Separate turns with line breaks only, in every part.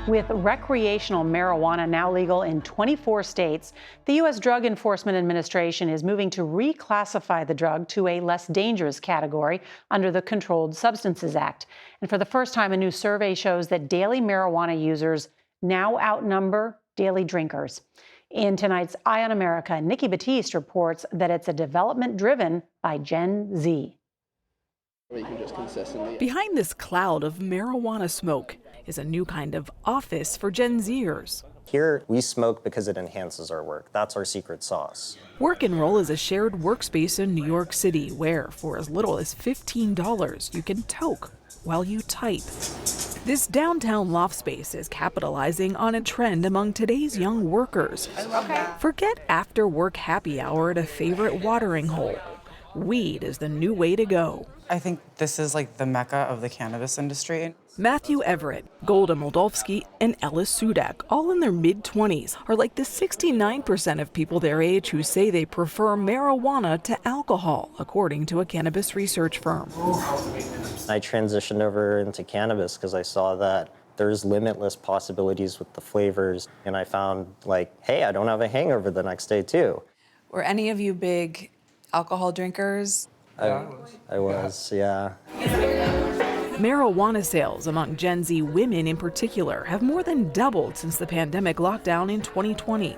With recreational marijuana now legal in 24 states, the U.S. Drug Enforcement Administration is moving to reclassify the drug to a less dangerous category under the Controlled Substances Act. And for the first time, a new survey shows that daily marijuana users now outnumber daily drinkers. In tonight's Eye on America, Nikki Battiste reports that it's a development driven by Gen Z.
Behind this cloud of marijuana smoke is a new kind of office for Gen Zers.
Here, we smoke because it enhances our work. That's our secret sauce.
Work and Roll is a shared workspace in New York City where, for as little as $15, you can toke while you type. This downtown loft space is capitalizing on a trend among today's young workers. Forget after-work happy hour at a favorite watering hole. Weed is the new way to go.
I think this is like the mecca of the cannabis industry.
Matthew Everett, Golda Moldovsky, and Ellis Sudak, all in their mid-20s, are like the 69% of people their age who say they prefer marijuana to alcohol, according to a cannabis research firm.
I transitioned over into cannabis because I saw that there's limitless possibilities with the flavors, and I found, like, hey, I don't have a hangover the next day, too.
Were any of you big alcohol drinkers?
I was, yeah.
Marijuana sales among Gen Z women in particular have more than doubled since the pandemic lockdown in 2020.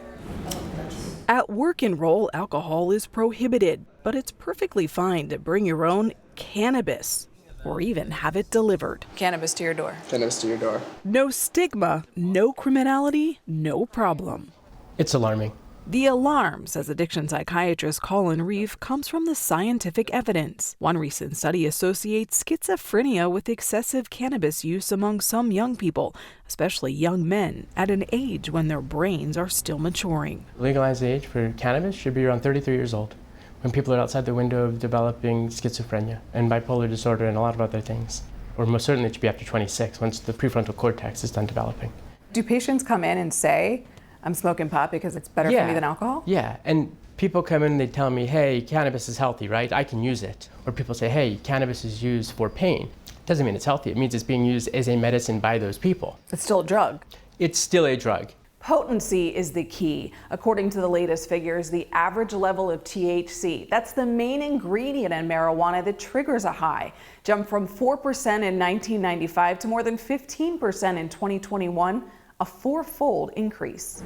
At Work and Roll, alcohol is prohibited, but it's perfectly fine to bring your own cannabis or even have it delivered.
Cannabis to your door.
Cannabis to your door.
No stigma, no criminality, no problem.
It's alarming.
The alarm, says addiction psychiatrist Colin Reeve, comes from the scientific evidence. One recent study associates schizophrenia with excessive cannabis use among some young people, especially young men, at an age when their brains are still maturing.
Legalized age for cannabis should be around 33 years old, when people are outside the window of developing schizophrenia and bipolar disorder and a lot of other things. Or most certainly it should be after 26, once the prefrontal cortex is done developing.
Do patients come in and say, I'm smoking pot because it's better for me than alcohol?
Yeah, and people come in and they tell me, hey, cannabis is healthy, right? I can use it. Or people say, hey, cannabis is used for pain. Doesn't mean it's healthy. It means it's being used as a medicine by those people.
It's still a drug.
It's still a drug.
Potency is the key. According to the latest figures, the average level of THC, that's the main ingredient in marijuana that triggers a high, jumped from 4% in 1995 to more than 15% in 2021. A four-fold increase.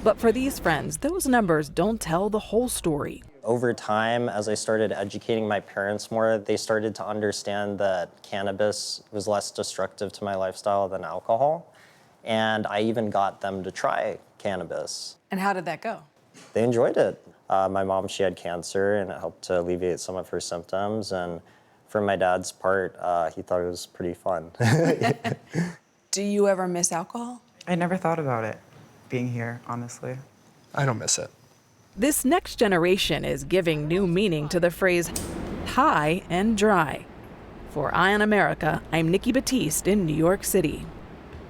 But for these friends, those numbers don't tell the whole story.
Over time, as I started educating my parents more, they started to understand that cannabis was less destructive to my lifestyle than alcohol. And I even got them to try cannabis.
And how did that go?
They enjoyed it. My mom, she had cancer, and it helped to alleviate some of her symptoms. And for my dad's part, he thought it was pretty fun.
Do you ever miss alcohol?
I never thought about it being here, honestly.
I don't miss it.
This next generation is giving new meaning to the phrase high and dry. For Eye on America, I'm Nikki Battiste in New York City.